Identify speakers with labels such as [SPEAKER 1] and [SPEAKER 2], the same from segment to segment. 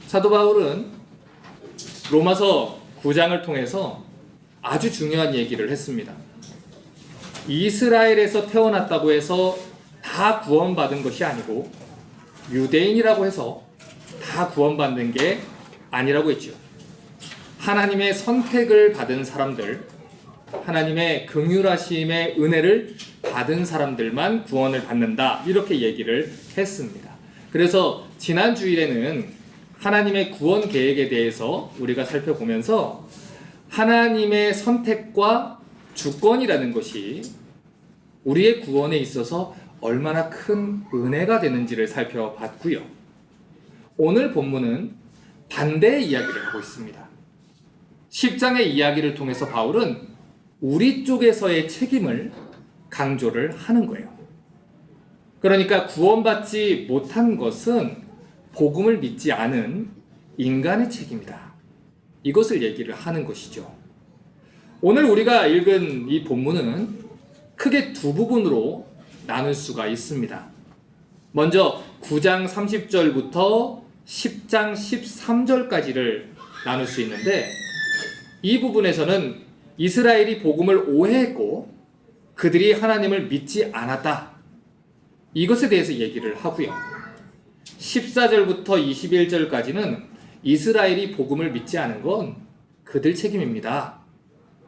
[SPEAKER 1] 사도 바울은 로마서 9장을 통해서 아주 중요한 얘기를 했습니다. 이스라엘에서 태어났다고 해서 다 구원받은 것이 아니고 유대인이라고 해서 다 구원받는 게 아니라고 했죠. 하나님의 선택을 받은 사람들, 하나님의 긍휼하심의 은혜를 받은 사람들만 구원을 받는다, 이렇게 얘기를 했습니다. 그래서 지난 주일에는 하나님의 구원 계획에 대해서 우리가 살펴보면서 하나님의 선택과 주권이라는 것이 우리의 구원에 있어서 얼마나 큰 은혜가 되는지를 살펴봤고요. 오늘 본문은 반대의 이야기를 하고 있습니다. 10장의 이야기를 통해서 바울은 우리 쪽에서의 책임을 강조를 하는 거예요. 그러니까 구원받지 못한 것은 복음을 믿지 않은 인간의 책임이다, 이것을 얘기를 하는 것이죠. 오늘 우리가 읽은 이 본문은 크게 두 부분으로 나눌 수가 있습니다. 먼저 9장 30절부터 10장 13절까지를 나눌 수 있는데, 이 부분에서는 이스라엘이 복음을 오해했고 그들이 하나님을 믿지 않았다, 이것에 대해서 얘기를 하고요. 14절부터 21절까지는 이스라엘이 복음을 믿지 않은 건 그들 책임입니다,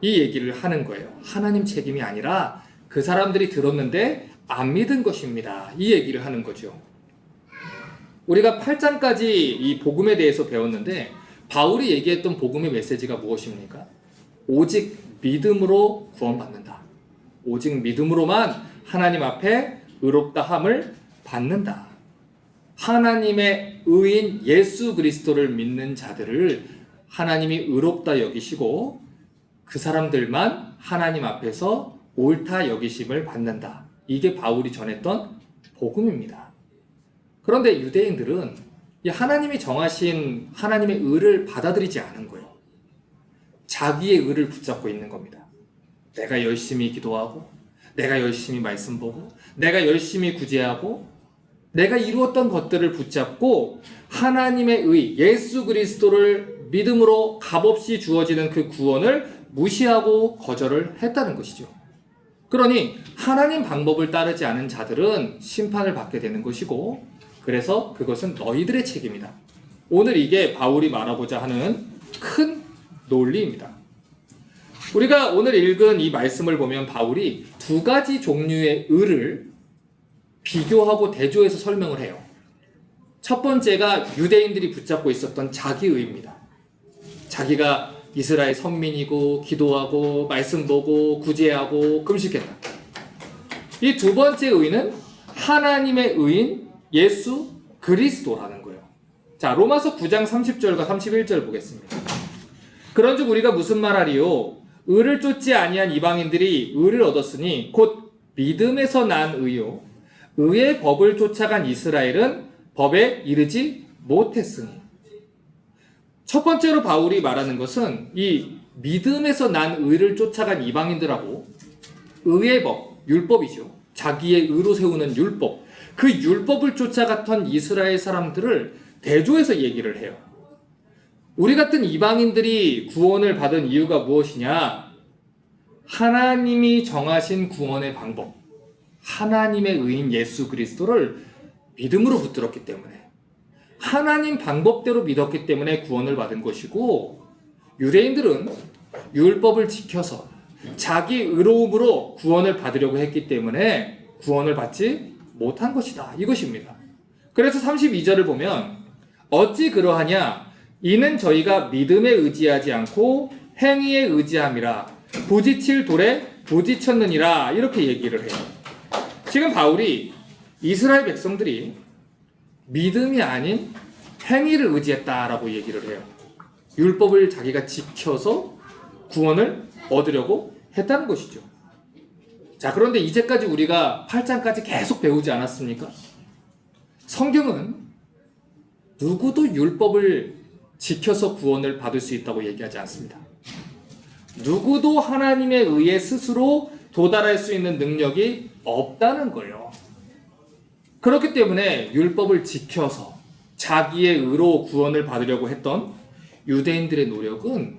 [SPEAKER 1] 이 얘기를 하는 거예요. 하나님 책임이 아니라 그 사람들이 들었는데 안 믿은 것입니다, 이 얘기를 하는 거죠. 우리가 8장까지 이 복음에 대해서 배웠는데, 바울이 얘기했던 복음의 메시지가 무엇입니까? 오직 믿음으로 구원받는다. 오직 믿음으로만 하나님 앞에 의롭다함을 받는다. 하나님의 의인 예수 그리스도를 믿는 자들을 하나님이 의롭다 여기시고 그 사람들만 하나님 앞에서 옳다 여기심을 받는다. 이게 바울이 전했던 복음입니다. 그런데 유대인들은 이 하나님이 정하신 하나님의 의를 받아들이지 않은 거예요. 자기의 의를 붙잡고 있는 겁니다. 내가 열심히 기도하고, 내가 열심히 말씀 보고, 내가 열심히 구제하고, 내가 이루었던 것들을 붙잡고 하나님의 의, 예수 그리스도를 믿음으로 값없이 주어지는 그 구원을 무시하고 거절을 했다는 것이죠. 그러니 하나님 방법을 따르지 않은 자들은 심판을 받게 되는 것이고, 그래서 그것은 너희들의 책임이다. 오늘 이게 바울이 말하고자 하는 큰 논리입니다. 우리가 오늘 읽은 이 말씀을 보면 바울이 두 가지 종류의 의를 비교하고 대조해서 설명을 해요. 첫 번째가 유대인들이 붙잡고 있었던 자기의입니다. 자기가 이스라엘 선민이고 기도하고 말씀 보고 구제하고 금식했다. 이 두 번째 의는 하나님의 의인 예수 그리스도라는 거예요. 자, 로마서 9장 30절과 31절 보겠습니다. 그런즉 우리가 무슨 말하리요? 의를 쫓지 아니한 이방인들이 의를 얻었으니 곧 믿음에서 난 의요, 의의 법을 쫓아간 이스라엘은 법에 이르지 못했으니. 첫 번째로 바울이 말하는 것은 이 믿음에서 난 의를 쫓아간 이방인들하고 의의 법, 율법이죠. 자기의 의로 세우는 율법, 그 율법을 쫓아갔던 이스라엘 사람들을 대조해서 얘기를 해요. 우리 같은 이방인들이 구원을 받은 이유가 무엇이냐? 하나님이 정하신 구원의 방법, 하나님의 의인 예수 그리스도를 믿음으로 붙들었기 때문에, 하나님 방법대로 믿었기 때문에 구원을 받은 것이고, 유대인들은 율법을 지켜서 자기 의로움으로 구원을 받으려고 했기 때문에 구원을 받지 못한 것이다, 이것입니다. 그래서 32절을 보면 어찌 그러하냐? 이는 저희가 믿음에 의지하지 않고 행위에 의지함이라 부딪힐 돌에 부딪혔느니라, 이렇게 얘기를 해요. 지금 바울이 이스라엘 백성들이 믿음이 아닌 행위를 의지했다라고 얘기를 해요. 율법을 자기가 지켜서 구원을 얻으려고 했다는 것이죠. 자, 그런데 이제까지 우리가 8장까지 계속 배우지 않았습니까? 성경은 누구도 율법을 지켜서 구원을 받을 수 있다고 얘기하지 않습니다. 누구도 하나님의 의에 스스로 도달할 수 있는 능력이 없다는 거예요. 그렇기 때문에 율법을 지켜서 자기의 의로 구원을 받으려고 했던 유대인들의 노력은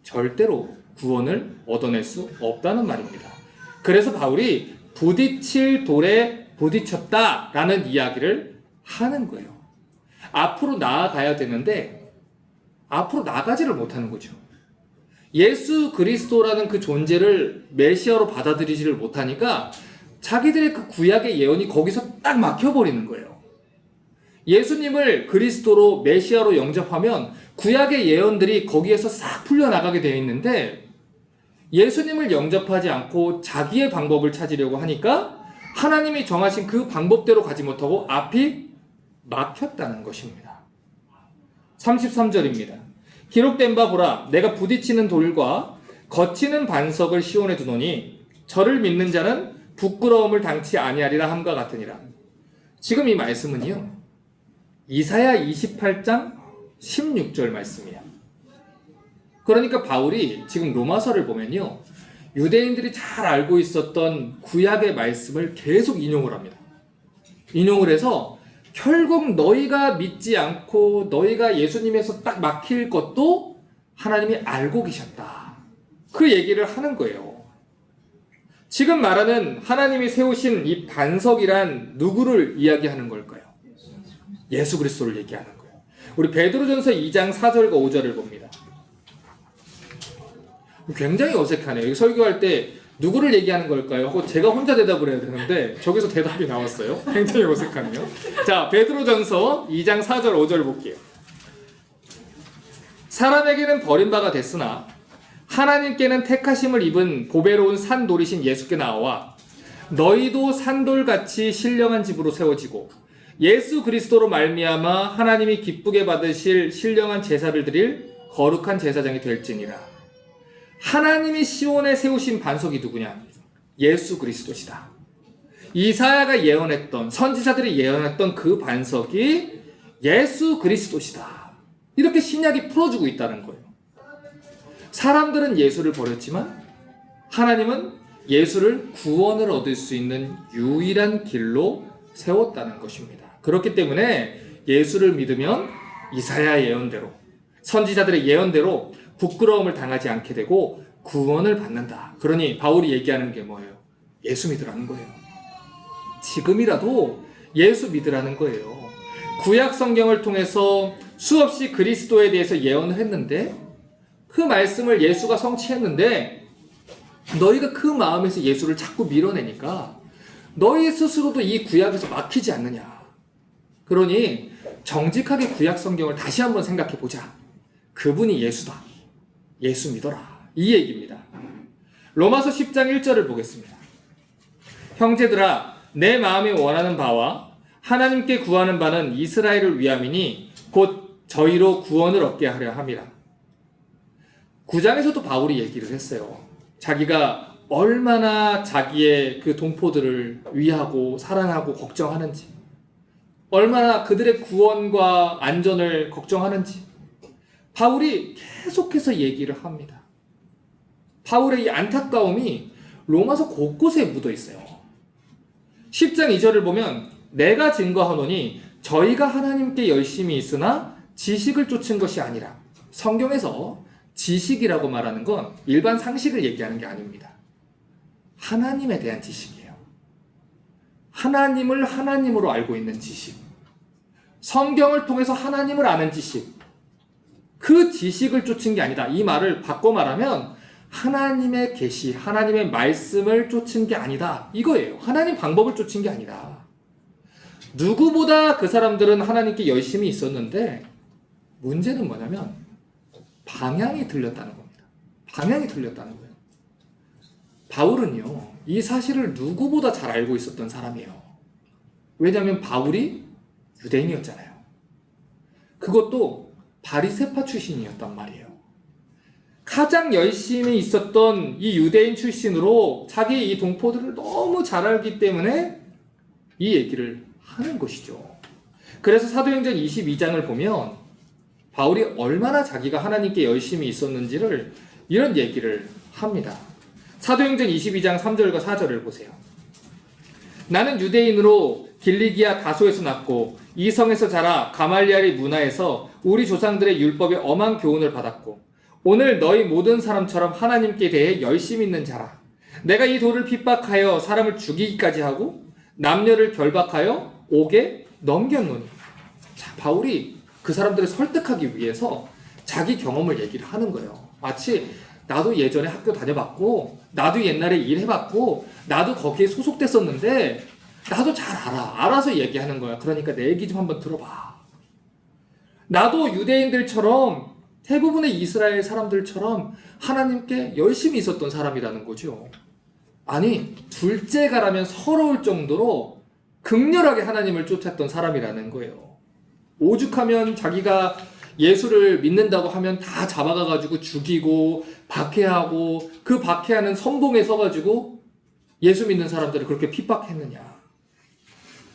[SPEAKER 1] 절대로 구원을 얻어낼 수 없다는 말입니다. 그래서 바울이 부딪힐 돌에 부딪혔다라는 이야기를 하는 거예요. 앞으로 나아가야 되는데 앞으로 나가지를 못하는 거죠. 예수 그리스도라는 그 존재를 메시아로 받아들이지를 못하니까 자기들의 그 구약의 예언이 거기서 딱 막혀버리는 거예요. 예수님을 그리스도로 메시아로 영접하면 구약의 예언들이 거기에서 싹 풀려나가게 되어 있는데 예수님을 영접하지 않고 자기의 방법을 찾으려고 하니까 하나님이 정하신 그 방법대로 가지 못하고 앞이 막혔다는 것입니다. 33절입니다. 기록된 바 보라, 내가 부딪히는 돌과 거치는 반석을 시온에 두노니 저를 믿는 자는 부끄러움을 당치 아니하리라 함과 같으니라. 지금 이 말씀은요, 이사야 28장 16절 말씀이에요. 그러니까 바울이 지금 로마서를 보면요, 유대인들이 잘 알고 있었던 구약의 말씀을 계속 인용을 합니다. 인용을 해서 결국 너희가 믿지 않고 너희가 예수님에서 딱 막힐 것도 하나님이 알고 계셨다. 그 얘기를 하는 거예요. 지금 말하는 하나님이 세우신 이 반석이란 누구를 이야기하는 걸까요? 예수 그리스도를 얘기하는 거예요. 우리 베드로전서 2장 4절과 5절을 봅니다. 굉장히 어색하네요. 여기 설교할 때 누구를 얘기하는 걸까요? 하고 제가 혼자 대답을 해야 되는데 저기서 대답이 나왔어요. 굉장히 어색하네요. 자, 베드로전서 2장 4절 5절 볼게요. 사람에게는 버림바가 됐으나 하나님께는 택하심을 입은 보배로운 산돌이신 예수께 나와 너희도 산돌같이 신령한 집으로 세워지고 예수 그리스도로 말미암아 하나님이 기쁘게 받으실 신령한 제사를 드릴 거룩한 제사장이 될지니라. 하나님이 시온에 세우신 반석이 누구냐? 예수 그리스도시다. 이사야가 예언했던, 선지자들이 예언했던 그 반석이 예수 그리스도시다. 이렇게 신약이 풀어주고 있다는 거예요. 사람들은 예수를 버렸지만 하나님은 예수를 구원을 얻을 수 있는 유일한 길로 세웠다는 것입니다. 그렇기 때문에 예수를 믿으면 이사야 예언대로, 선지자들의 예언대로 부끄러움을 당하지 않게 되고 구원을 받는다. 그러니 바울이 얘기하는 게 뭐예요? 예수 믿으라는 거예요. 지금이라도 예수 믿으라는 거예요. 구약 성경을 통해서 수없이 그리스도에 대해서 예언을 했는데 그 말씀을 예수가 성취했는데 너희가 그 마음에서 예수를 자꾸 밀어내니까 너희 스스로도 이 구약에서 막히지 않느냐. 그러니 정직하게 구약 성경을 다시 한번 생각해 보자. 그분이 예수다. 예수 믿어라. 이 얘기입니다. 로마서 10장 1절을 보겠습니다. 형제들아, 내 마음이 원하는 바와 하나님께 구하는 바는 이스라엘을 위함이니 곧 저희로 구원을 얻게 하려 함이라. 9장에서도 바울이 얘기를 했어요. 자기가 얼마나 자기의 그 동포들을 위하고 사랑하고 걱정하는지, 얼마나 그들의 구원과 안전을 걱정하는지 바울이 계속해서 얘기를 합니다. 바울의 이 안타까움이 로마서 곳곳에 묻어 있어요. 10장 2절을 보면 내가 증거하노니 저희가 하나님께 열심히 있으나 지식을 쫓은 것이 아니라, 성경에서 지식이라고 말하는 건 일반 상식을 얘기하는 게 아닙니다. 하나님에 대한 지식이에요. 하나님을 하나님으로 알고 있는 지식, 성경을 통해서 하나님을 아는 지식, 그 지식을 쫓은 게 아니다. 이 말을 바꿔 말하면 하나님의 계시, 하나님의 말씀을 쫓은 게 아니다. 이거예요. 하나님 방법을 쫓은 게 아니다. 누구보다 그 사람들은 하나님께 열심히 있었는데 문제는 뭐냐면 방향이 틀렸다는 겁니다. 방향이 틀렸다는 거예요. 바울은요, 이 사실을 누구보다 잘 알고 있었던 사람이에요. 왜냐하면 바울이 유대인이었잖아요. 그것도 바리새파 출신이었단 말이에요. 가장 열심히 있었던 이 유대인 출신으로 자기 이 동포들을 너무 잘 알기 때문에 이 얘기를 하는 것이죠. 그래서 사도행전 22장을 보면 바울이 얼마나 자기가 하나님께 열심히 있었는지를 이런 얘기를 합니다. 사도행전 22장 3절과 4절을 보세요. 나는 유대인으로 길리기아 다소에서 났고 이 성에서 자라 가말리엘의 문화에서 우리 조상들의 율법의 엄한 교훈을 받았고 오늘 너희 모든 사람처럼 하나님께 대해 열심 있는 자라. 내가 이 돌을 핍박하여 사람을 죽이기까지 하고 남녀를 결박하여 옥에 넘겼노니. 자, 바울이 그 사람들을 설득하기 위해서 자기 경험을 얘기를 하는 거예요. 마치 나도 예전에 학교 다녀봤고 나도 옛날에 일해봤고 나도 거기에 소속됐었는데 나도 잘 알아서 얘기하는 거야. 그러니까 내 얘기 좀 한번 들어봐. 나도 유대인들처럼 대부분의 이스라엘 사람들처럼 하나님께 열심히 있었던 사람이라는 거죠. 아니, 둘째가라면 서러울 정도로 극렬하게 하나님을 쫓았던 사람이라는 거예요. 오죽하면 자기가 예수를 믿는다고 하면 다 잡아가가지고 죽이고 박해하고 그 박해하는 선봉에 서가지고 예수 믿는 사람들을 그렇게 핍박했느냐.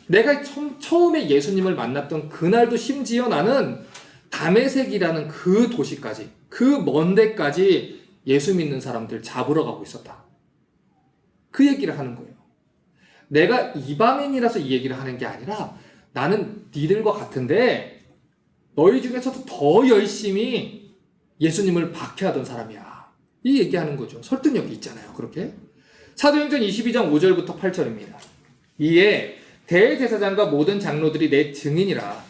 [SPEAKER 1] 내가 처음에 예수님을 만났던 그날도 심지어 나는 다메섹이라는 그 도시까지, 그 먼 데까지 예수 믿는 사람들 잡으러 가고 있었다. 그 얘기를 하는 거예요. 내가 이방인이라서 이 얘기를 하는 게 아니라 나는 니들과 같은데 너희 중에서도 더 열심히 예수님을 박해하던 사람이야. 이 얘기하는 거죠. 설득력이 있잖아요. 그렇게. 사도행전 22장 5절부터 8절입니다. 이에 대제사장과 모든 장로들이 내 증인이라.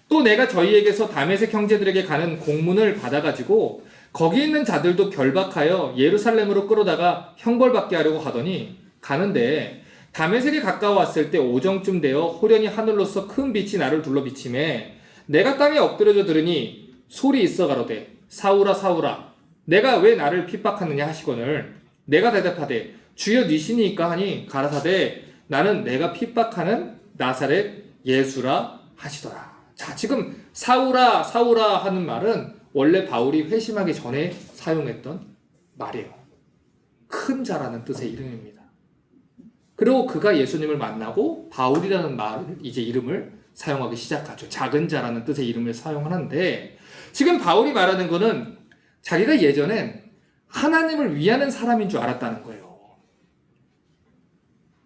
[SPEAKER 1] 또 내가 저희에게서 다메섹 형제들에게 가는 공문을 받아가지고 거기 있는 자들도 결박하여 예루살렘으로 끌어다가 형벌받게 하려고 하더니 가는데 다메섹에 가까워왔을 때 오정쯤 되어 호련히 하늘로서 큰 빛이 나를 둘러 비치매 내가 땅에 엎드려져 들으니 소리 있어 가로되 사울아 사울아 내가 왜 나를 핍박하느냐 하시거늘 내가 대답하되 주여 니시니이까 하니 가라사대 나는 내가 핍박하는 나사렛 예수라 하시더라. 자, 지금 사울아 사울아 하는 말은 원래 바울이 회심하기 전에 사용했던 말이에요. 큰 자라는 뜻의 이름입니다. 그리고 그가 예수님을 만나고 바울이라는 말, 이제 이름을 사용하기 시작하죠. 작은 자라는 뜻의 이름을 사용하는데 지금 바울이 말하는 거는 자기가 예전엔 하나님을 위하는 사람인 줄 알았다는 거예요.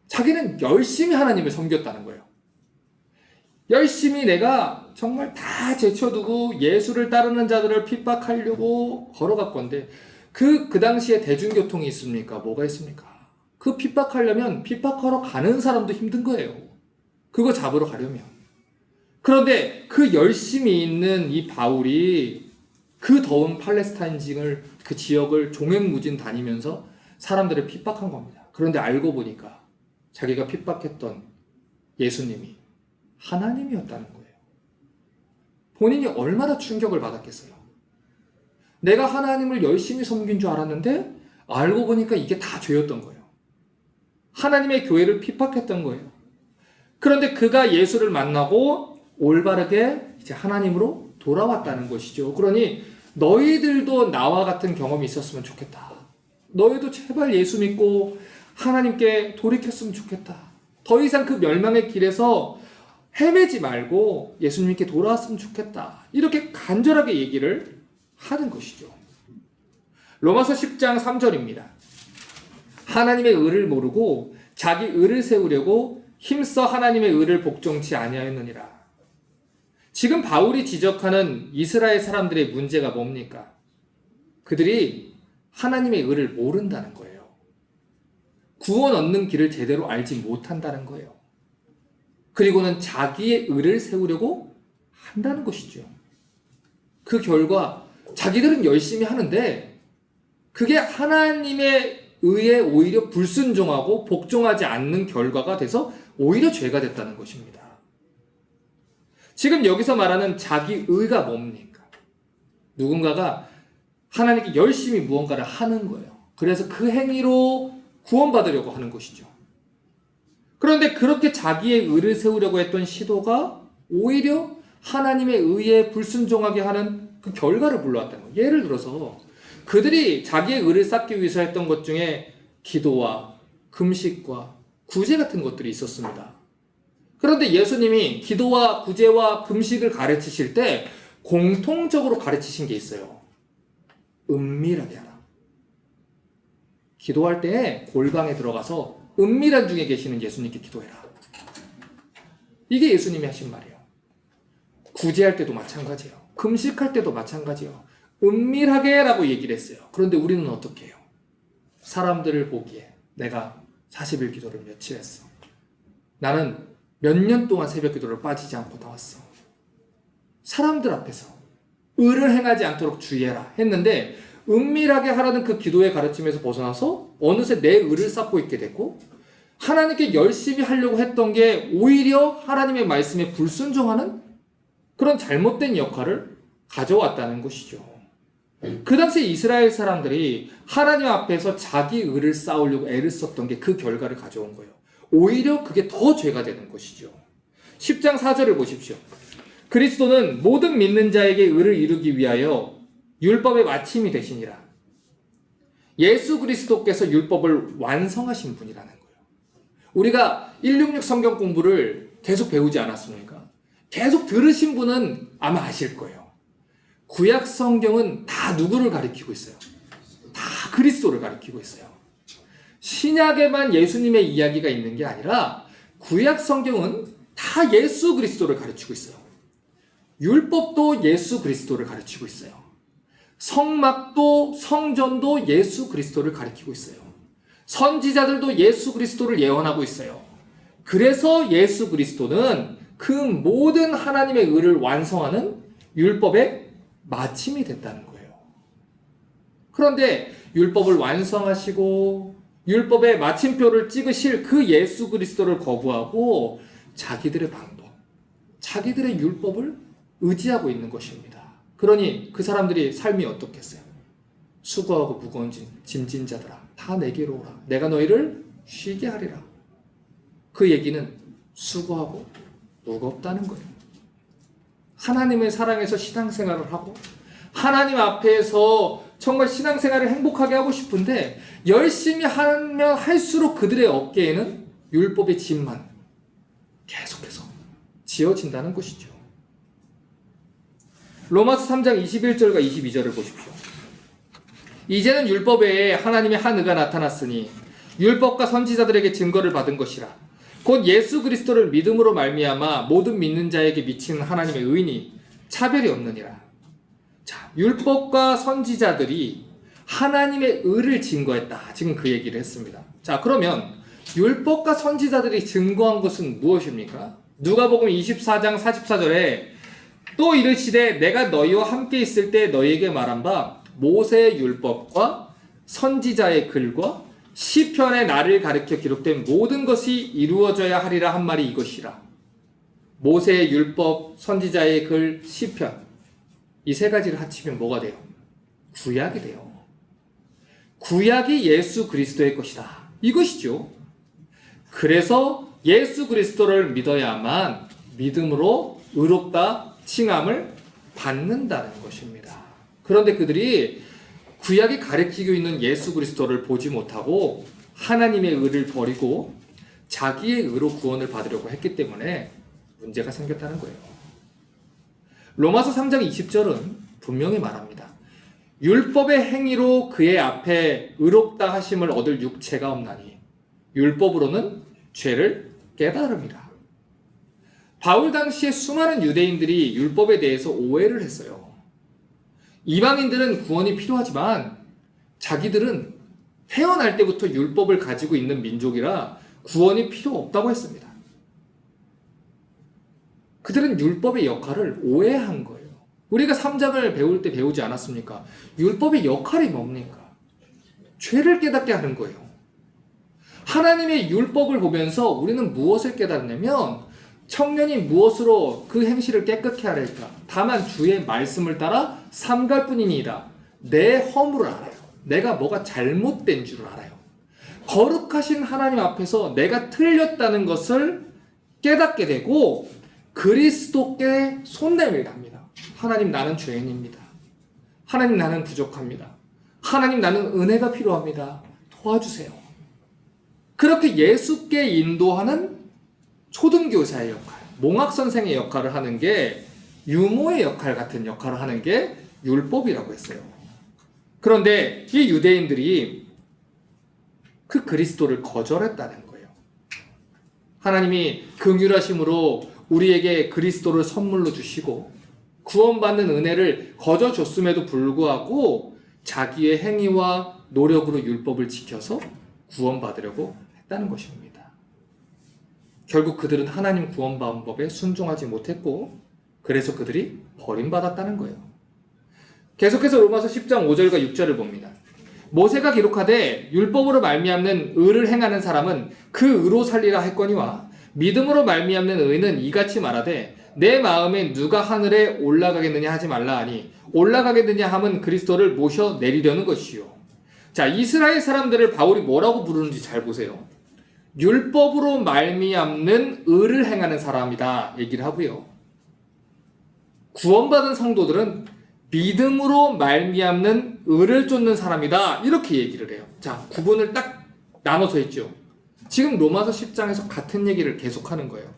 [SPEAKER 1] 자기는 열심히 하나님을 섬겼다는 거예요. 열심히 내가 정말 다 제쳐두고 예수를 따르는 자들을 핍박하려고 걸어갈 건데 그 당시에 대중교통이 있습니까? 뭐가 있습니까? 그 핍박하려면 핍박하러 가는 사람도 힘든 거예요. 그거 잡으러 가려면. 그런데 그 열심히 있는 이 바울이 그 더운 팔레스타인직을 그 지역을 종횡무진 다니면서 사람들을 핍박한 겁니다. 그런데 알고 보니까 자기가 핍박했던 예수님이 하나님이었다는 거예요. 본인이 얼마나 충격을 받았겠어요. 내가 하나님을 열심히 섬긴 줄 알았는데 알고 보니까 이게 다 죄였던 거예요. 하나님의 교회를 핍박했던 거예요. 그런데 그가 예수를 만나고 올바르게 이제 하나님으로 돌아왔다는 것이죠. 그러니 너희들도 나와 같은 경험이 있었으면 좋겠다. 너희도 제발 예수 믿고 하나님께 돌이켰으면 좋겠다. 더 이상 그 멸망의 길에서 헤매지 말고 예수님께 돌아왔으면 좋겠다. 이렇게 간절하게 얘기를 하는 것이죠. 로마서 10장 3절입니다. 하나님의 의를 모르고 자기 의를 세우려고 힘써 하나님의 의를 복종치 아니하였느니라. 지금 바울이 지적하는 이스라엘 사람들의 문제가 뭡니까? 그들이 하나님의 의를 모른다는 거예요. 구원 얻는 길을 제대로 알지 못한다는 거예요. 그리고는 자기의 의를 세우려고 한다는 것이죠. 그 결과 자기들은 열심히 하는데 그게 하나님의 의에 오히려 불순종하고 복종하지 않는 결과가 돼서 오히려 죄가 됐다는 것입니다. 지금 여기서 말하는 자기 의가 뭡니까? 누군가가 하나님께 열심히 무언가를 하는 거예요. 그래서 그 행위로 구원받으려고 하는 것이죠. 그런데 그렇게 자기의 의를 세우려고 했던 시도가 오히려 하나님의 의에 불순종하게 하는 그 결과를 불러왔다는 거예요. 예를 들어서 그들이 자기의 의를 쌓기 위해서 했던 것 중에 기도와 금식과 구제 같은 것들이 있었습니다. 그런데 예수님이 기도와 구제와 금식을 가르치실 때 공통적으로 가르치신 게 있어요. 은밀하게 하라. 기도할 때 골방에 들어가서 은밀한 중에 계시는 예수님께 기도해라. 이게 예수님이 하신 말이에요. 구제할 때도 마찬가지예요. 금식할 때도 마찬가지예요. 은밀하게 라고 얘기를 했어요. 그런데 우리는 어떻게 해요? 사람들을 보기에 내가 40일 기도를 며칠 했어. 나는 몇 년 동안 새벽 기도를 빠지지 않고 나왔어. 사람들 앞에서 의를 행하지 않도록 주의해라 했는데 은밀하게 하라는 그 기도의 가르침에서 벗어나서 어느새 내 의를 쌓고 있게 됐고 하나님께 열심히 하려고 했던 게 오히려 하나님의 말씀에 불순종하는 그런 잘못된 역할을 가져왔다는 것이죠. 그 당시 이스라엘 사람들이 하나님 앞에서 자기 의를 쌓으려고 애를 썼던 게 그 결과를 가져온 거예요. 오히려 그게 더 죄가 되는 것이죠. 10장 4절을 보십시오. 그리스도는 모든 믿는 자에게 의를 이루기 위하여 율법의 마침이 되시니라. 예수 그리스도께서 율법을 완성하신 분이라는 거예요. 우리가 166 성경 공부를 계속 배우지 않았습니까? 계속 들으신 분은 아마 아실 거예요. 구약 성경은 다 누구를 가리키고 있어요? 다 그리스도를 가리키고 있어요. 신약에만 예수님의 이야기가 있는 게 아니라 구약 성경은 다 예수 그리스도를 가르치고 있어요. 율법도 예수 그리스도를 가르치고 있어요. 성막도 성전도 예수 그리스도를 가리키고 있어요. 선지자들도 예수 그리스도를 예언하고 있어요. 그래서 예수 그리스도는 그 모든 하나님의 의를 완성하는 율법의 마침이 됐다는 거예요. 그런데 율법을 완성하시고 율법의 마침표를 찍으실 그 예수 그리스도를 거부하고 자기들의 방법, 자기들의 율법을 의지하고 있는 것입니다. 그러니 그 사람들이 삶이 어떻겠어요? 수고하고 무거운 짐진 자들아 다 내게로 오라. 내가 너희를 쉬게 하리라. 그 얘기는 수고하고 무겁다는 거예요. 하나님의 사랑에서 신앙생활을 하고 하나님 앞에서 정말 신앙생활을 행복하게 하고 싶은데 열심히 하면 할수록 그들의 어깨에는 율법의 짐만 계속해서 지어진다는 것이죠. 로마서 3장 21절과 22절을 보십시오. 이제는 율법 외에 하나님의 한 의가 나타났으니 율법과 선지자들에게 증거를 받은 것이라. 곧 예수 그리스도를 믿음으로 말미암아 모든 믿는 자에게 미치는 하나님의 의인이 차별이 없느니라. 자, 율법과 선지자들이 하나님의 의를 증거했다. 지금 그 얘기를 했습니다. 자, 그러면 율법과 선지자들이 증거한 것은 무엇입니까? 누가복음 24장 44절에 또 이르시되 내가 너희와 함께 있을 때 너희에게 말한 바 모세의 율법과 선지자의 글과 시편에 나를 가리켜 기록된 모든 것이 이루어져야 하리라 한 말이 이것이라. 모세의 율법, 선지자의 글, 시편 이 세 가지를 합치면 뭐가 돼요? 구약이 돼요. 구약이 예수 그리스도의 것이다. 이것이죠. 그래서 예수 그리스도를 믿어야만 믿음으로 의롭다 칭함을 받는다는 것입니다. 그런데 그들이 구약이 가르치고 있는 예수 그리스도를 보지 못하고 하나님의 의를 버리고 자기의 의로 구원을 받으려고 했기 때문에 문제가 생겼다는 거예요. 로마서 3장 20절은 분명히 말합니다. 율법의 행위로 그의 앞에 의롭다 하심을 얻을 육체가 없나니 율법으로는 죄를 깨달음이라. 바울 당시에 수많은 유대인들이 율법에 대해서 오해를 했어요. 이방인들은 구원이 필요하지만 자기들은 태어날 때부터 율법을 가지고 있는 민족이라 구원이 필요 없다고 했습니다. 그들은 율법의 역할을 오해한 거예요. 우리가 3장을 배울 때 배우지 않았습니까? 율법의 역할이 뭡니까? 죄를 깨닫게 하는 거예요. 하나님의 율법을 보면서 우리는 무엇을 깨닫냐면 청년이 무엇으로 그 행실을 깨끗게 하릴까? 다만 주의 말씀을 따라 삼갈 뿐이니이다. 내 허물을 알아요. 내가 뭐가 잘못된 줄을 알아요. 거룩하신 하나님 앞에서 내가 틀렸다는 것을 깨닫게 되고 그리스도께 손냄을 갑니다. 하나님 나는 죄인입니다. 하나님 나는 부족합니다. 하나님 나는 은혜가 필요합니다. 도와주세요. 그렇게 예수께 인도하는 초등교사의 역할, 몽학선생의 역할을 하는 게 유모의 역할 같은 역할을 하는 게 율법이라고 했어요. 그런데 이 유대인들이 그 그리스도를 거절했다는 거예요. 하나님이 긍휼하심으로 우리에게 그리스도를 선물로 주시고 구원받는 은혜를 거저 줬음에도 불구하고 자기의 행위와 노력으로 율법을 지켜서 구원받으려고 했다는 것입니다. 결국 그들은 하나님 구원 방법에 순종하지 못했고 그래서 그들이 버림받았다는 거예요. 계속해서 로마서 10장 5절과 6절을 봅니다. 모세가 기록하되 율법으로 말미암는 의를 행하는 사람은 그 의로 살리라 했거니와 믿음으로 말미암는 의는 이같이 말하되 내 마음에 누가 하늘에 올라가겠느냐 하지 말라 하니 올라가겠느냐 함은 그리스도를 모셔 내리려는 것이요. 자, 이스라엘 사람들을 바울이 뭐라고 부르는지 잘 보세요. 율법으로 말미암는 의를 행하는 사람이다 얘기를 하고요. 구원받은 성도들은 믿음으로 말미암는 의를 쫓는 사람이다 이렇게 얘기를 해요. 자, 구분을 딱 나눠서 했죠. 지금 로마서 10장에서 같은 얘기를 계속하는 거예요.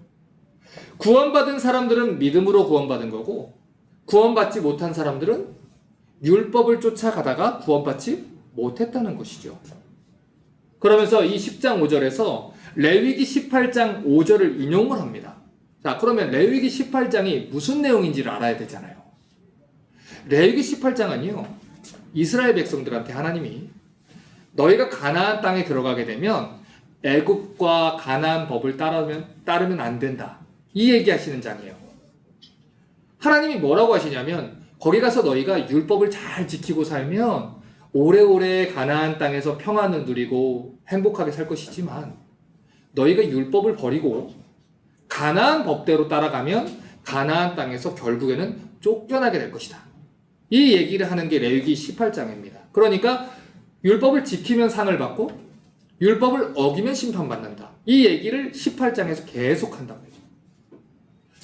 [SPEAKER 1] 구원받은 사람들은 믿음으로 구원받은 거고 구원받지 못한 사람들은 율법을 쫓아가다가 구원받지 못했다는 것이죠. 그러면서 이 10장 5절에서 레위기 18장 5절을 인용을 합니다. 자, 그러면 레위기 18장이 무슨 내용인지를 알아야 되잖아요. 레위기 18장은요, 이스라엘 백성들한테 하나님이 너희가 가나안 땅에 들어가게 되면 애굽과 가나안 법을 따르면 안 된다. 이 얘기하시는 장이에요. 하나님이 뭐라고 하시냐면 거기 가서 너희가 율법을 잘 지키고 살면 오래오래 가나안 땅에서 평안을 누리고 행복하게 살 것이지만 너희가 율법을 버리고 가나안 법대로 따라가면 가나안 땅에서 결국에는 쫓겨나게 될 것이다. 이 얘기를 하는 게 레위기 18장입니다. 그러니까 율법을 지키면 상을 받고 율법을 어기면 심판받는다. 이 얘기를 18장에서 계속 한다고 해요.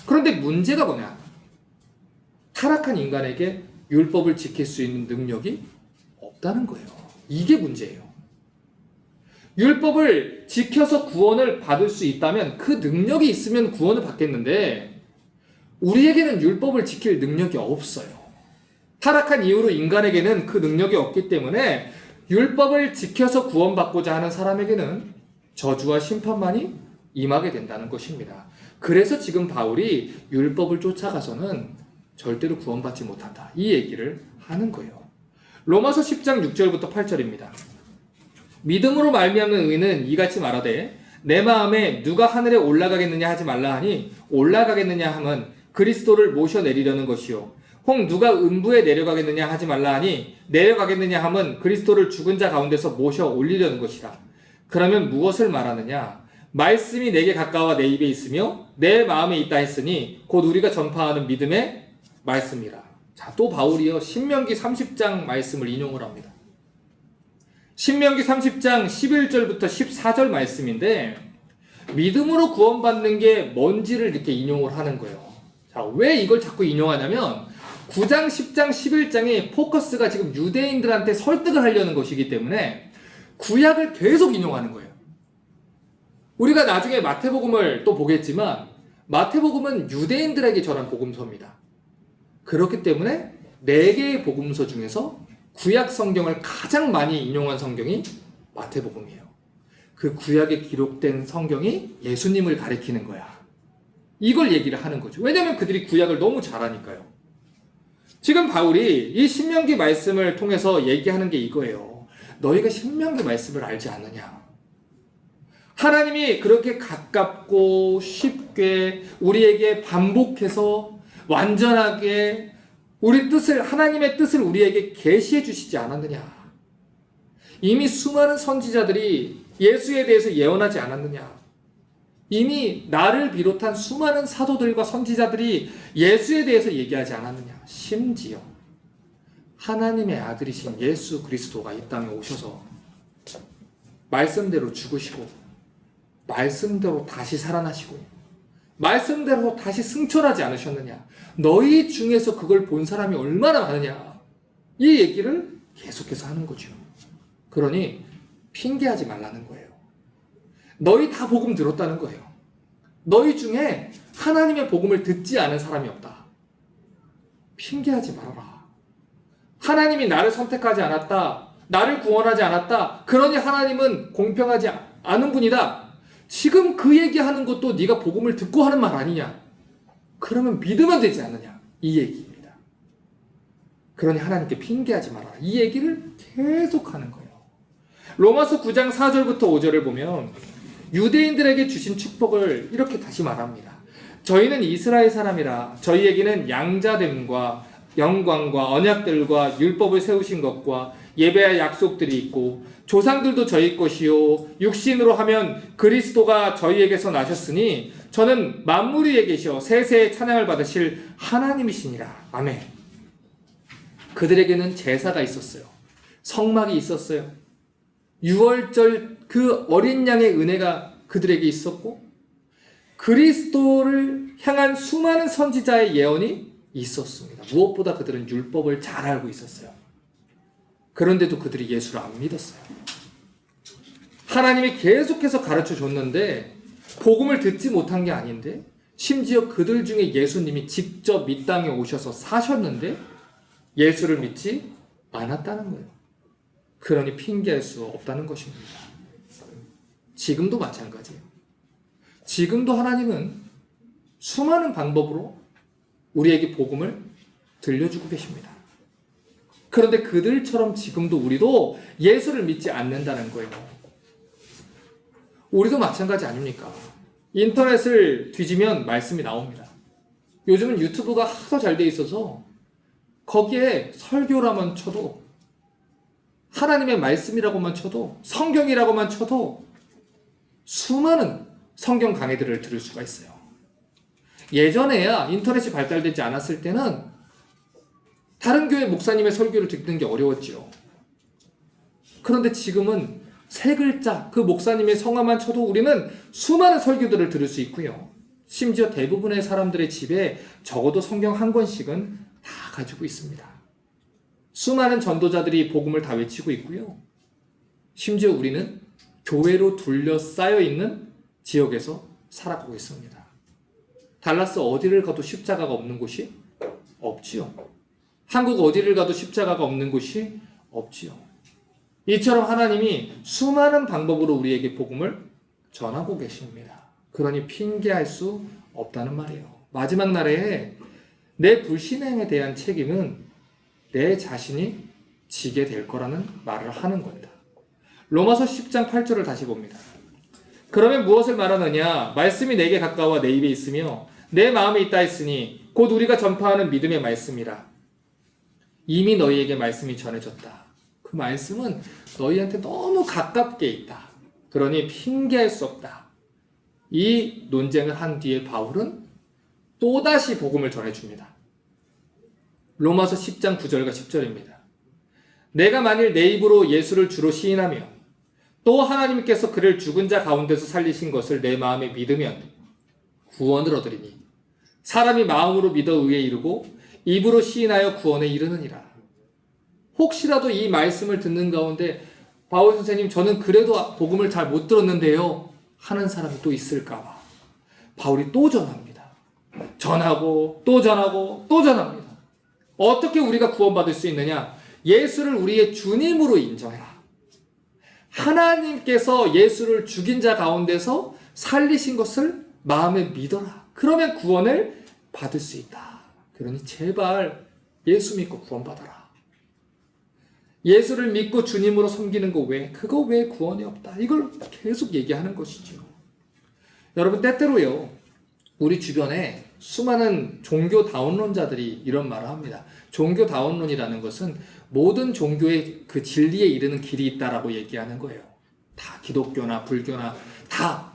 [SPEAKER 1] 그런데 문제가 뭐냐? 타락한 인간에게 율법을 지킬 수 있는 능력이 없다는 거예요. 이게 문제예요. 율법을 지켜서 구원을 받을 수 있다면 그 능력이 있으면 구원을 받겠는데 우리에게는 율법을 지킬 능력이 없어요. 타락한 이후로 인간에게는 그 능력이 없기 때문에 율법을 지켜서 구원받고자 하는 사람에게는 저주와 심판만이 임하게 된다는 것입니다. 그래서 지금 바울이 율법을 쫓아가서는 절대로 구원받지 못한다. 이 얘기를 하는 거예요. 로마서 10장 6절부터 8절입니다. 믿음으로 말미암는 의는 이같이 말하되 내 마음에 누가 하늘에 올라가겠느냐 하지 말라 하니 올라가겠느냐 함은 그리스도를 모셔 내리려는 것이요. 혹 누가 음부에 내려가겠느냐 하지 말라 하니 내려가겠느냐 함은 그리스도를 죽은 자 가운데서 모셔 올리려는 것이라. 그러면 무엇을 말하느냐? 말씀이 내게 가까워 내 입에 있으며 내 마음에 있다 했으니 곧 우리가 전파하는 믿음의 말씀이라. 자, 또 바울이요 신명기 30장 말씀을 인용을 합니다. 신명기 30장 11절부터 14절 말씀인데 믿음으로 구원받는 게 뭔지를 이렇게 인용을 하는 거예요. 자, 왜 이걸 자꾸 인용하냐면 9장, 10장, 11장의 포커스가 지금 유대인들한테 설득을 하려는 것이기 때문에 구약을 계속 인용하는 거예요. 우리가 나중에 마태복음을 또 보겠지만 마태복음은 유대인들에게 전한 복음서입니다. 그렇기 때문에 4개의 복음서 중에서 구약 성경을 가장 많이 인용한 성경이 마태복음이에요. 그 구약에 기록된 성경이 예수님을 가리키는 거야. 이걸 얘기를 하는 거죠. 왜냐하면 그들이 구약을 너무 잘하니까요. 지금 바울이 이 신명기 말씀을 통해서 얘기하는 게 이거예요. 너희가 신명기 말씀을 알지 않느냐? 하나님이 그렇게 가깝고 쉽게 우리에게 반복해서 완전하게 우리 뜻을, 하나님의 뜻을 우리에게 계시해 주시지 않았느냐? 이미 수많은 선지자들이 예수에 대해서 예언하지 않았느냐? 이미 나를 비롯한 수많은 사도들과 선지자들이 예수에 대해서 얘기하지 않았느냐? 심지어 하나님의 아들이신 예수 그리스도가 이 땅에 오셔서 말씀대로 죽으시고 말씀대로 다시 살아나시고 말씀대로 다시 승천하지 않으셨느냐? 너희 중에서 그걸 본 사람이 얼마나 많으냐? 이 얘기를 계속해서 하는 거죠. 그러니 핑계하지 말라는 거예요. 너희 다 복음 들었다는 거예요. 너희 중에 하나님의 복음을 듣지 않은 사람이 없다. 핑계하지 말아라. 하나님이 나를 선택하지 않았다. 나를 구원하지 않았다. 그러니 하나님은 공평하지 않은 분이다. 지금 그 얘기하는 것도 네가 복음을 듣고 하는 말 아니냐? 그러면 믿으면 되지 않느냐, 이 얘기입니다. 그러니 하나님께 핑계하지 말아라, 이 얘기를 계속하는 거예요. 로마서 9장 4절부터 5절을 보면 유대인들에게 주신 축복을 이렇게 다시 말합니다. 저희는 이스라엘 사람이라 저희에게는 양자됨과 영광과 언약들과 율법을 세우신 것과 예배의 약속들이 있고 조상들도 저희 것이요 육신으로 하면 그리스도가 저희에게서 나셨으니 저는 만물 위에 계셔 세세의 찬양을 받으실 하나님이시니라. 아멘. 그들에게는 제사가 있었어요. 성막이 있었어요. 유월절 그 어린 양의 은혜가 그들에게 있었고 그리스도를 향한 수많은 선지자의 예언이 있었습니다. 무엇보다 그들은 율법을 잘 알고 있었어요. 그런데도 그들이 예수를 안 믿었어요. 하나님이 계속해서 가르쳐 줬는데 복음을 듣지 못한 게 아닌데 심지어 그들 중에 예수님이 직접 이 땅에 오셔서 사셨는데 예수를 믿지 않았다는 거예요. 그러니 핑계할 수 없다는 것입니다. 지금도 마찬가지예요. 지금도 하나님은 수많은 방법으로 우리에게 복음을 들려주고 계십니다. 그런데 그들처럼 지금도 우리도 예수를 믿지 않는다는 거예요. 우리도 마찬가지 아닙니까? 인터넷을 뒤지면 말씀이 나옵니다. 요즘은 유튜브가 하도 잘 돼 있어서 거기에 설교라만 쳐도 하나님의 말씀이라고만 쳐도 성경이라고만 쳐도 수많은 성경 강의들을 들을 수가 있어요. 예전에야 인터넷이 발달되지 않았을 때는 다른 교회 목사님의 설교를 듣는 게 어려웠지요. 그런데 지금은 세 글자 그 목사님의 성함만 쳐도 우리는 수많은 설교들을 들을 수 있고요. 심지어 대부분의 사람들의 집에 적어도 성경 한 권씩은 다 가지고 있습니다. 수많은 전도자들이 복음을 다 외치고 있고요. 심지어 우리는 교회로 둘러싸여 있는 지역에서 살아가고 있습니다. 달라스 어디를 가도 십자가가 없는 곳이 없지요. 한국 어디를 가도 십자가가 없는 곳이 없지요. 이처럼 하나님이 수많은 방법으로 우리에게 복음을 전하고 계십니다. 그러니 핑계할 수 없다는 말이에요. 마지막 날에 내 불신행에 대한 책임은 내 자신이 지게 될 거라는 말을 하는 겁니다. 로마서 10장 8절을 다시 봅니다. 그러면 무엇을 말하느냐? 말씀이 내게 가까워 내 입에 있으며 내 마음에 있다 했으니 곧 우리가 전파하는 믿음의 말씀이라. 이미 너희에게 말씀이 전해졌다. 그 말씀은 너희한테 너무 가깝게 있다. 그러니 핑계할 수 없다. 이 논쟁을 한 뒤에 바울은 또다시 복음을 전해줍니다. 로마서 10장 9절과 10절입니다. 내가 만일 내 입으로 예수를 주로 시인하며 또 하나님께서 그를 죽은 자 가운데서 살리신 것을 내 마음에 믿으면 구원을 얻으리니 사람이 마음으로 믿어 의에 이르고 입으로 시인하여 구원에 이르느니라. 혹시라도 이 말씀을 듣는 가운데 바울 선생님 저는 그래도 복음을 잘 못 들었는데요 하는 사람이 또 있을까 봐 바울이 또 전합니다. 전하고 또 전하고 또 전합니다. 어떻게 우리가 구원받을 수 있느냐? 예수를 우리의 주님으로 인정해라. 하나님께서 예수를 죽인 자 가운데서 살리신 것을 마음에 믿어라. 그러면 구원을 받을 수 있다. 그러니 제발 예수 믿고 구원받아라. 예수를 믿고 주님으로 섬기는 거 외에 그거 외에 구원이 없다. 이걸 계속 얘기하는 것이죠. 여러분 때때로요. 우리 주변에 수많은 종교 다운론자들이 이런 말을 합니다. 종교 다운론이라는 것은 모든 종교의 그 진리에 이르는 길이 있다라고 얘기하는 거예요. 다 기독교나 불교나 다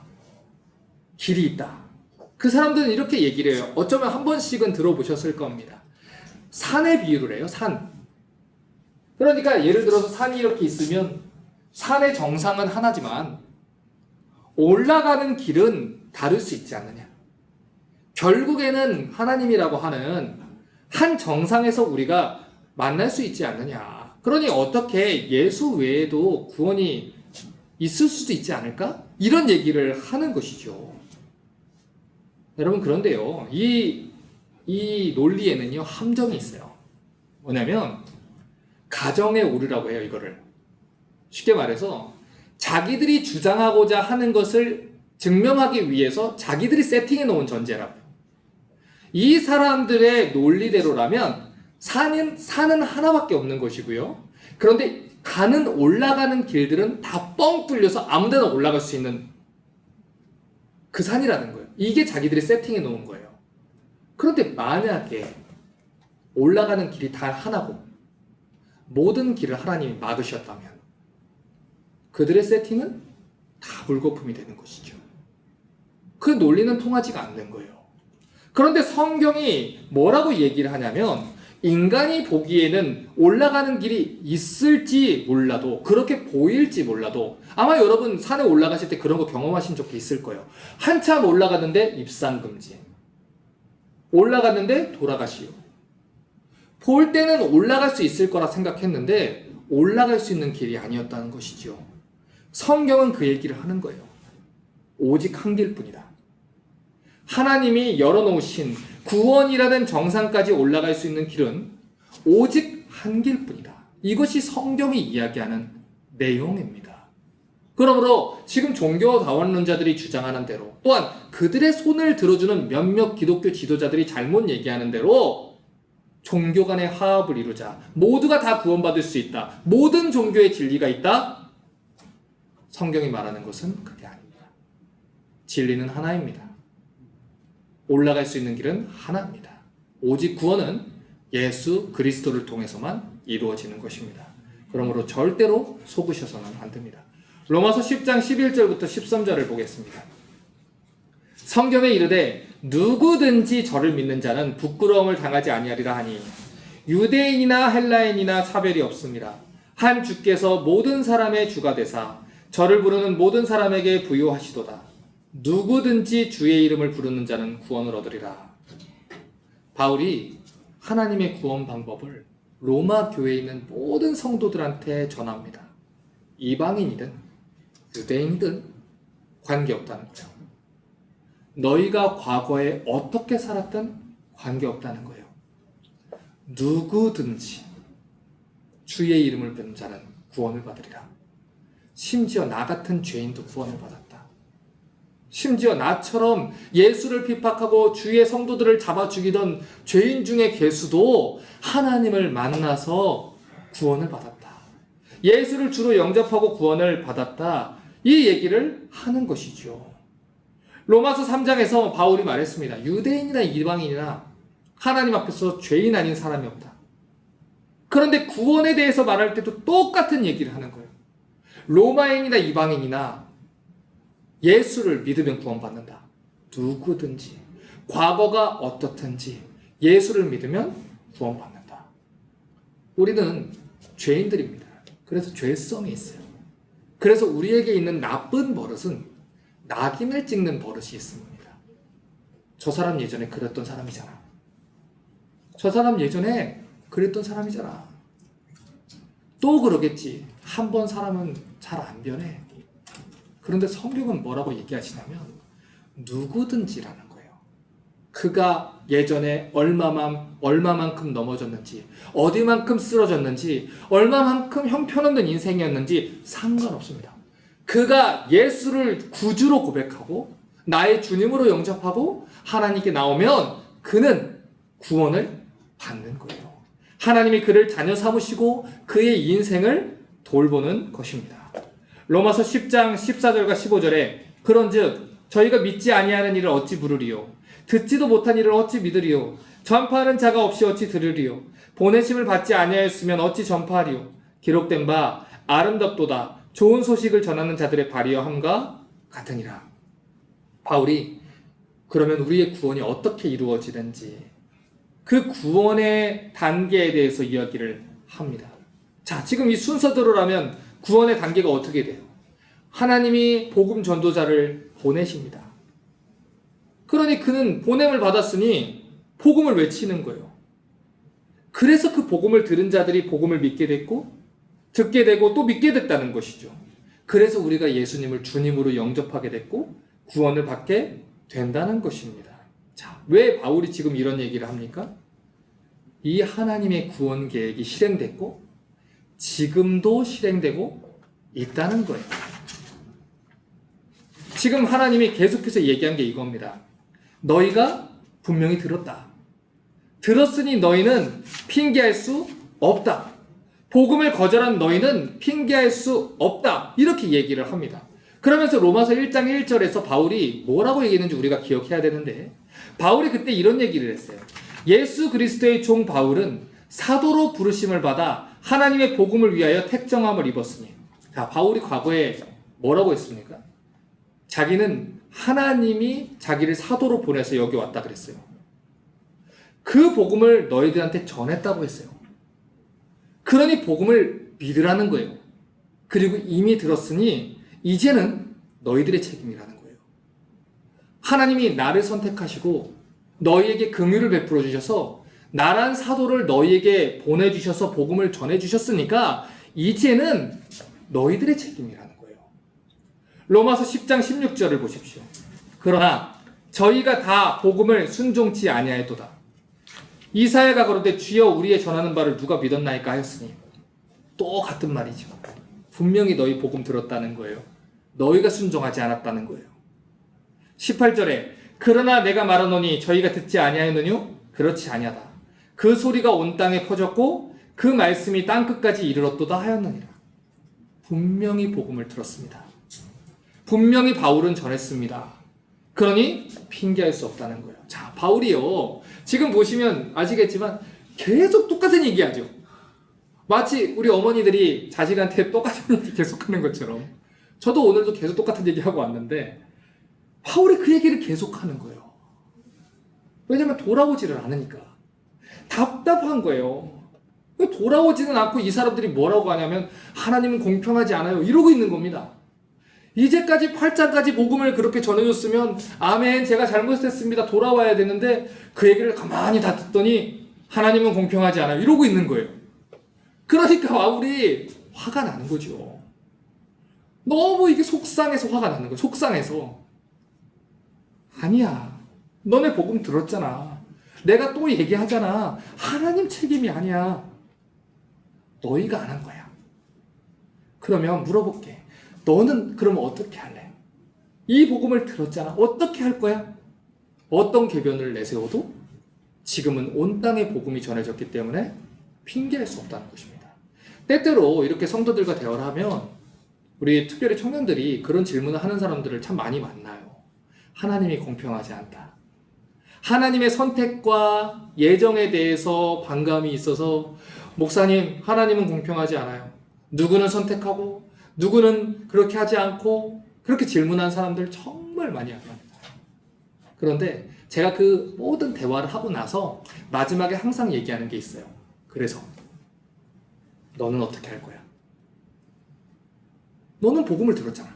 [SPEAKER 1] 길이 있다. 그 사람들은 이렇게 얘기를 해요. 어쩌면 한 번씩은 들어보셨을 겁니다. 산의 비유를 해요. 산. 그러니까 예를 들어서 산이 이렇게 있으면 산의 정상은 하나지만 올라가는 길은 다를 수 있지 않느냐. 결국에는 하나님이라고 하는 한 정상에서 우리가 만날 수 있지 않느냐. 그러니 어떻게 예수 외에도 구원이 있을 수도 있지 않을까? 이런 얘기를 하는 것이죠. 여러분 그런데요. 이 논리에는요. 함정이 있어요. 뭐냐면 가정의 오류라고 해요. 이거를. 쉽게 말해서 자기들이 주장하고자 하는 것을 증명하기 위해서 자기들이 세팅해 놓은 전제라고요. 이 사람들의 논리대로라면 산은 하나밖에 없는 것이고요. 그런데 올라가는 길들은 다 뻥 뚫려서 아무데나 올라갈 수 있는 그 산이라는 거예요. 이게 자기들이 세팅해 놓은 거예요. 그런데 만약에 올라가는 길이 단 하나고 모든 길을 하나님이 막으셨다면 그들의 세팅은 다 물거품이 되는 것이죠. 그 논리는 통하지가 않는 거예요. 그런데 성경이 뭐라고 얘기를 하냐면 인간이 보기에는 올라가는 길이 있을지 몰라도 그렇게 보일지 몰라도 아마 여러분 산에 올라가실 때 그런 거 경험하신 적도 있을 거예요. 한참 올라갔는데 입산금지, 올라갔는데 돌아가시오. 볼 때는 올라갈 수 있을 거라 생각했는데 올라갈 수 있는 길이 아니었다는 것이죠. 성경은 그 얘기를 하는 거예요. 오직 한 길뿐이다. 하나님이 열어놓으신 구원이라는 정상까지 올라갈 수 있는 길은 오직 한 길뿐이다. 이것이 성경이 이야기하는 내용입니다. 그러므로 지금 종교다원론자들이 주장하는 대로 또한 그들의 손을 들어주는 몇몇 기독교 지도자들이 잘못 얘기하는 대로 종교 간의 화합을 이루자, 모두가 다 구원받을 수 있다, 모든 종교의 진리가 있다, 성경이 말하는 것은 그게 아닙니다. 진리는 하나입니다. 올라갈 수 있는 길은 하나입니다. 오직 구원은 예수 그리스도를 통해서만 이루어지는 것입니다. 그러므로 절대로 속으셔서는 안 됩니다. 로마서 10장 11절부터 13절을 보겠습니다. 성경에 이르되 누구든지 저를 믿는 자는 부끄러움을 당하지 아니하리라 하니 유대인이나 헬라인이나 차별이 없습니다. 한 주께서 모든 사람의 주가 되사 저를 부르는 모든 사람에게 부요하시도다. 누구든지 주의 이름을 부르는 자는 구원을 얻으리라. 바울이 하나님의 구원 방법을 로마 교회에 있는 모든 성도들한테 전합니다. 이방인이든 유대인이든 관계없다는 거예요. 너희가 과거에 어떻게 살았든 관계없다는 거예요. 누구든지 주의 이름을 부르는 자는 구원을 받으리라. 심지어 나 같은 죄인도 구원을 받았다. 심지어 나처럼 예수를 핍박하고 주의 성도들을 잡아 죽이던 죄인 중의 괴수도 하나님을 만나서 구원을 받았다. 예수를 주로 영접하고 구원을 받았다. 이 얘기를 하는 것이죠. 로마서 3장에서 바울이 말했습니다. 유대인이나 이방인이나 하나님 앞에서 죄인 아닌 사람이 없다. 그런데 구원에 대해서 말할 때도 똑같은 얘기를 하는 거예요. 로마인이나 이방인이나 예수를 믿으면 구원받는다. 누구든지 과거가 어떻든지 예수를 믿으면 구원받는다. 우리는 죄인들입니다. 그래서 죄성이 있어요. 그래서 우리에게 있는 나쁜 버릇은 낙인을 찍는 버릇이 있습니다. 저 사람 예전에 그랬던 사람이잖아. 저 사람 예전에 그랬던 사람이잖아. 또 그러겠지. 한 번 사람은 잘 안 변해. 그런데 성경은 뭐라고 얘기하시냐면 누구든지라는 거예요. 그가 예전에 얼마만큼 넘어졌는지, 어디만큼 쓰러졌는지, 얼마만큼 형편없는 인생이었는지 상관없습니다. 그가 예수를 구주로 고백하고 나의 주님으로 영접하고 하나님께 나오면 그는 구원을 받는 거예요. 하나님이 그를 자녀 삼으시고 그의 인생을 돌보는 것입니다. 로마서 10장 14절과 15절에 그런즉 저희가 믿지 아니하는 일을 어찌 부르리요? 듣지도 못한 일을 어찌 믿으리요? 전파하는 자가 없이 어찌 들으리요? 보내심을 받지 아니하였으면 어찌 전파하리요? 기록된 바 아름답도다 좋은 소식을 전하는 자들의 발이여 함과 같으니라. 바울이 그러면 우리의 구원이 어떻게 이루어지는지 그 구원의 단계에 대해서 이야기를 합니다. 자, 지금 이 순서대로라면 구원의 단계가 어떻게 돼요? 하나님이 복음 전도자를 보내십니다. 그러니 그는 보냄을 받았으니 복음을 외치는 거예요. 그래서 그 복음을 들은 자들이 복음을 믿게 됐고 듣게 되고 또 믿게 됐다는 것이죠. 그래서 우리가 예수님을 주님으로 영접하게 됐고 구원을 받게 된다는 것입니다. 자, 왜 바울이 지금 이런 얘기를 합니까? 이 하나님의 구원 계획이 실행됐고 지금도 실행되고 있다는 거예요. 지금 하나님이 계속해서 얘기한 게 이겁니다. 너희가 분명히 들었다. 들었으니 너희는 핑계할 수 없다. 복음을 거절한 너희는 핑계할 수 없다. 이렇게 얘기를 합니다. 그러면서 로마서 1장 1절에서 바울이 뭐라고 얘기했는지 우리가 기억해야 되는데, 바울이 그때 이런 얘기를 했어요. 예수 그리스도의 종 바울은 사도로 부르심을 받아 하나님의 복음을 위하여 택정함을 입었으니. 자, 바울이 과거에 뭐라고 했습니까? 자기는 하나님이 자기를 사도로 보내서 여기 왔다 그랬어요. 그 복음을 너희들한테 전했다고 했어요. 그러니 복음을 믿으라는 거예요. 그리고 이미 들었으니 이제는 너희들의 책임이라는 거예요. 하나님이 나를 선택하시고 너희에게 긍휼을 베풀어 주셔서 나란 사도를 너희에게 보내주셔서 복음을 전해주셨으니까 이제는 너희들의 책임이라는 거예요. 로마서 10장 16절을 보십시오. 그러나 저희가 다 복음을 순종치 아니하였도다. 이사야가 그런데 주여 우리의 전하는 바를 누가 믿었나이까 하였으니, 또 같은 말이죠. 분명히 너희 복음 들었다는 거예요. 너희가 순종하지 않았다는 거예요. 18절에 그러나 내가 말하노니 저희가 듣지 아니하였느뇨? 그렇지 아니하다. 그 소리가 온 땅에 퍼졌고 그 말씀이 땅끝까지 이르렀도다 하였느니라. 분명히 복음을 들었습니다. 분명히 바울은 전했습니다. 그러니 핑계할 수 없다는 거예요. 자, 바울이요, 지금 보시면 아시겠지만 계속 똑같은 얘기하죠. 마치 우리 어머니들이 자식한테 똑같은 얘기 계속하는 것처럼 저도 오늘도 계속 똑같은 얘기하고 왔는데 바울이 그 얘기를 계속하는 거예요. 왜냐면 돌아오지를 않으니까. 답답한 거예요. 돌아오지는 않고 이 사람들이 뭐라고 하냐면 하나님은 공평하지 않아요. 이러고 있는 겁니다. 이제까지 8장까지 복음을 그렇게 전해줬으면 아멘 제가 잘못했습니다. 돌아와야 되는데 그 얘기를 가만히 다 듣더니 하나님은 공평하지 않아요. 이러고 있는 거예요. 그러니까 바울이 화가 나는 거죠. 너무 이게 속상해서 화가 나는 거예요. 속상해서. 아니야. 너네 복음 들었잖아. 내가 또 얘기하잖아. 하나님 책임이 아니야. 너희가 안 한 거야. 그러면 물어볼게. 너는 그러면 어떻게 할래? 이 복음을 들었잖아. 어떻게 할 거야? 어떤 궤변을 내세워도 지금은 온 땅에 복음이 전해졌기 때문에 핑계할 수 없다는 것입니다. 때때로 이렇게 성도들과 대화를 하면 우리 특별히 청년들이 그런 질문을 하는 사람들을 참 많이 만나요. 하나님이 공평하지 않다. 하나님의 선택과 예정에 대해서 반감이 있어서 목사님, 하나님은 공평하지 않아요. 누구는 선택하고 누구는 그렇게 하지 않고 그렇게 질문한 사람들 정말 많이 합니다. 그런데 제가 그 모든 대화를 하고 나서 마지막에 항상 얘기하는 게 있어요. 그래서 너는 어떻게 할 거야? 너는 복음을 들었잖아.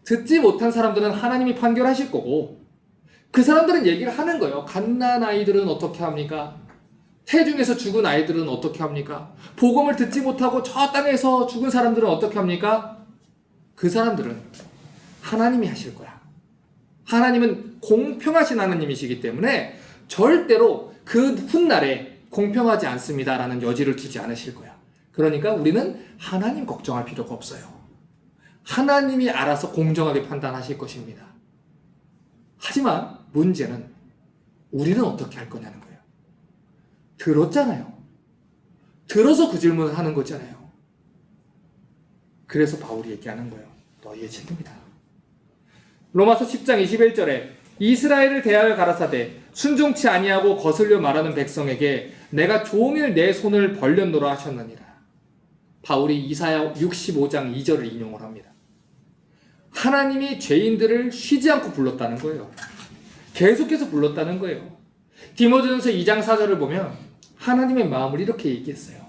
[SPEAKER 1] 듣지 못한 사람들은 하나님이 판결하실 거고 그 사람들은 얘기를 하는 거예요. 갓난 아이들은 어떻게 합니까? 태중에서 죽은 아이들은 어떻게 합니까? 복음을 듣지 못하고 저 땅에서 죽은 사람들은 어떻게 합니까? 그 사람들은 하나님이 하실 거야. 하나님은 공평하신 하나님이시기 때문에 절대로 그 훗날에 공평하지 않습니다라는 여지를 두지 않으실 거야. 그러니까 우리는 하나님 걱정할 필요가 없어요. 하나님이 알아서 공정하게 판단하실 것입니다. 하지만 문제는 우리는 어떻게 할 거냐는 거예요. 들었잖아요. 들어서 그 질문을 하는 거잖아요. 그래서 바울이 얘기하는 거예요. 너희의 책임이다. 로마서 10장 21절에 이스라엘을 대하여 가라사대 순종치 아니하고 거슬려 말하는 백성에게 내가 종일 내 손을 벌렸노라 하셨느니라. 바울이 이사야 65장 2절을 인용을 합니다. 하나님이 죄인들을 쉬지 않고 불렀다는 거예요. 계속해서 불렀다는 거예요. 디모데전서 2장 4절을 보면 하나님의 마음을 이렇게 얘기했어요.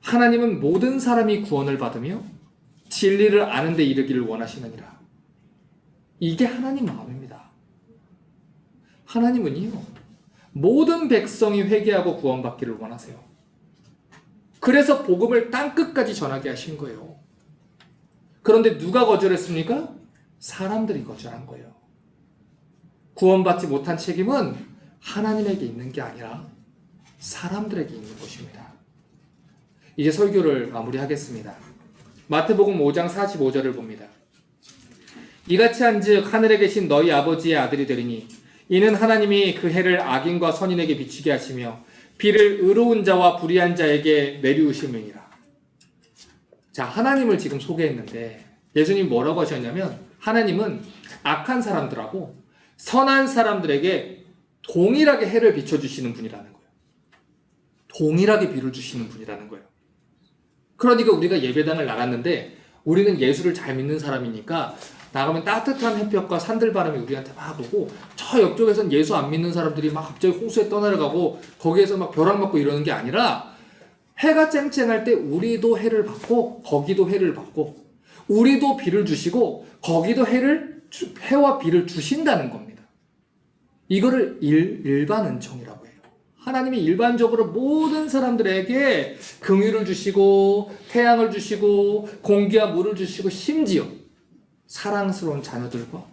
[SPEAKER 1] 하나님은 모든 사람이 구원을 받으며 진리를 아는 데 이르기를 원하시느니라. 이게 하나님 마음입니다. 하나님은요, 모든 백성이 회개하고 구원받기를 원하세요. 그래서 복음을 땅끝까지 전하게 하신 거예요. 그런데 누가 거절했습니까? 사람들이 거절한 거예요. 구원받지 못한 책임은 하나님에게 있는 게 아니라 사람들에게 있는 것입니다. 이제 설교를 마무리하겠습니다. 마태복음 5장 45절을 봅니다. 이같이 한즉 하늘에 계신 너희 아버지의 아들이 되리니 이는 하나님이 그 해를 악인과 선인에게 비치게 하시며 비를 의로운 자와 불의한 자에게 내리우심이니라. 자, 하나님을 지금 소개했는데 예수님 뭐라고 하셨냐면 하나님은 악한 사람들하고 선한 사람들에게 동일하게 해를 비춰주시는 분이라는 거예요. 동일하게 비를 주시는 분이라는 거예요. 그러니까 우리가 예배당을 나갔는데 우리는 예수를 잘 믿는 사람이니까 나가면 따뜻한 햇볕과 산들바람이 우리한테 막 오고 저 옆쪽에선 예수 안 믿는 사람들이 막 갑자기 홍수에 떠내려가고 거기에서 막 벼락 맞고 이러는 게 아니라 해가 쨍쨍할 때 우리도 해를 받고 거기도 해를 받고 우리도 비를 주시고 거기도 해와 비를 주신다는 겁니다. 이거를 일반 은총이라고 해요. 하나님이 일반적으로 모든 사람들에게 긍휼을 주시고 태양을 주시고 공기와 물을 주시고 심지어 사랑스러운 자녀들과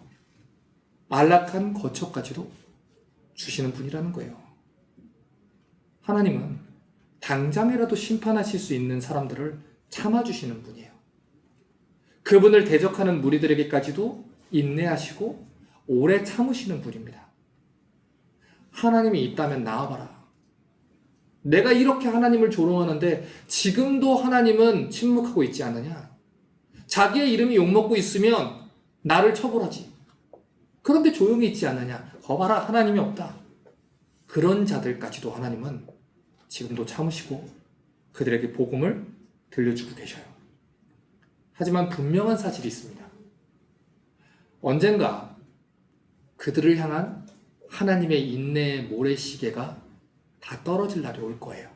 [SPEAKER 1] 안락한 거처까지도 주시는 분이라는 거예요. 하나님은 당장이라도 심판하실 수 있는 사람들을 참아주시는 분이에요. 그분을 대적하는 무리들에게까지도 인내하시고 오래 참으시는 분입니다. 하나님이 있다면 나와봐라. 내가 이렇게 하나님을 조롱하는데 지금도 하나님은 침묵하고 있지 않느냐? 자기의 이름이 욕먹고 있으면 나를 처벌하지. 그런데 조용히 있지 않느냐? 거봐라, 하나님이 없다. 그런 자들까지도 하나님은 지금도 참으시고 그들에게 복음을 들려주고 계셔요. 하지만 분명한 사실이 있습니다. 언젠가 그들을 향한 하나님의 인내의 모래시계가 다 떨어질 날이 올 거예요.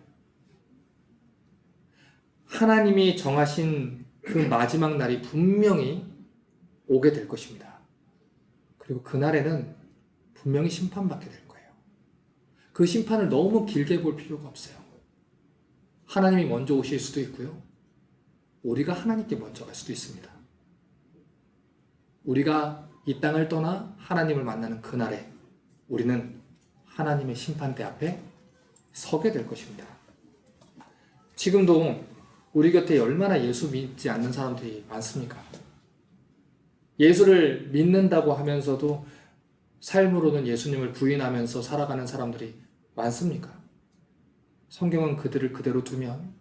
[SPEAKER 1] 하나님이 정하신 그 마지막 날이 분명히 오게 될 것입니다. 그리고 그날에는 분명히 심판받게 될 거예요. 그 심판을 너무 길게 볼 필요가 없어요. 하나님이 먼저 오실 수도 있고요. 우리가 하나님께 먼저 갈 수도 있습니다. 우리가 이 땅을 떠나 하나님을 만나는 그날에 우리는 하나님의 심판대 앞에 서게 될 것입니다. 지금도 우리 곁에 얼마나 예수 믿지 않는 사람들이 많습니까? 예수를 믿는다고 하면서도 삶으로는 예수님을 부인하면서 살아가는 사람들이 많습니까? 성경은 그들을 그대로 두면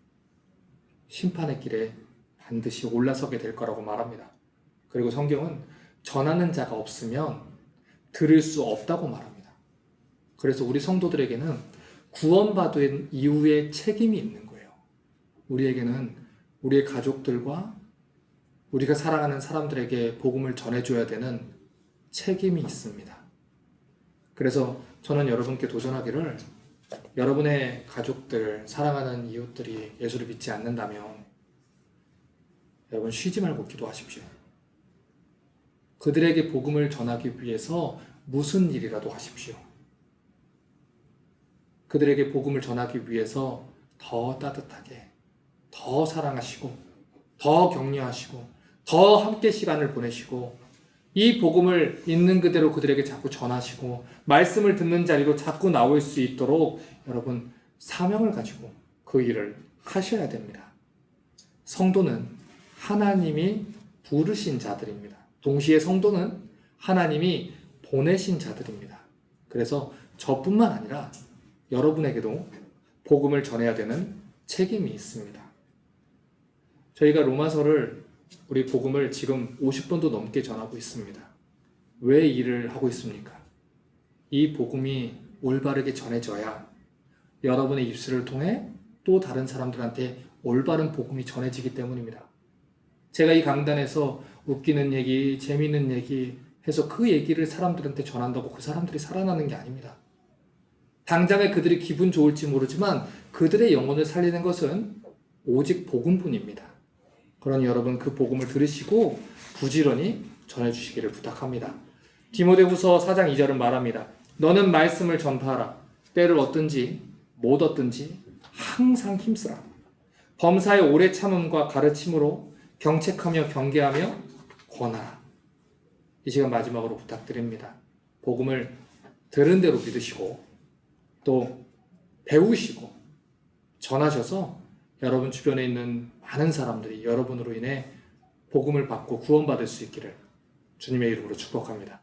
[SPEAKER 1] 심판의 길에 반드시 올라서게 될 거라고 말합니다. 그리고 성경은 전하는 자가 없으면 들을 수 없다고 말합니다. 그래서 우리 성도들에게는 구원받은 이후에 책임이 있는 거예요. 우리에게는 우리의 가족들과 우리가 사랑하는 사람들에게 복음을 전해줘야 되는 책임이 있습니다. 그래서 저는 여러분께 도전하기를 여러분의 가족들, 사랑하는 이웃들이 예수를 믿지 않는다면 여러분 쉬지 말고 기도하십시오. 그들에게 복음을 전하기 위해서 무슨 일이라도 하십시오. 그들에게 복음을 전하기 위해서 더 따뜻하게, 더 사랑하시고, 더 격려하시고, 더 함께 시간을 보내시고, 이 복음을 있는 그대로 그들에게 자꾸 전하시고, 말씀을 듣는 자리로 자꾸 나올 수 있도록 여러분 사명을 가지고 그 일을 하셔야 됩니다. 성도는 하나님이 부르신 자들입니다. 동시에 성도는 하나님이 보내신 자들입니다. 그래서 저뿐만 아니라 여러분에게도 복음을 전해야 되는 책임이 있습니다. 저희가 로마서를 우리 복음을 지금 50번도 넘게 전하고 있습니다. 왜 일을 하고 있습니까? 이 복음이 올바르게 전해져야 여러분의 입술을 통해 또 다른 사람들한테 올바른 복음이 전해지기 때문입니다. 제가 이 강단에서 웃기는 얘기, 재미있는 얘기 해서 그 얘기를 사람들한테 전한다고 그 사람들이 살아나는 게 아닙니다. 당장에 그들이 기분 좋을지 모르지만 그들의 영혼을 살리는 것은 오직 복음뿐입니다. 그러니 여러분 그 복음을 들으시고 부지런히 전해주시기를 부탁합니다. 디모데후서 4장 2절은 말합니다. 너는 말씀을 전파하라. 때를 얻든지 못 얻든지 항상 힘쓰라. 범사의 오래 참음과 가르침으로 경책하며 경계하며 권하라. 이 시간 마지막으로 부탁드립니다. 복음을 들은 대로 믿으시고 또 배우시고 전하셔서 여러분 주변에 있는 많은 사람들이 여러분으로 인해 복음을 받고 구원받을 수 있기를 주님의 이름으로 축복합니다.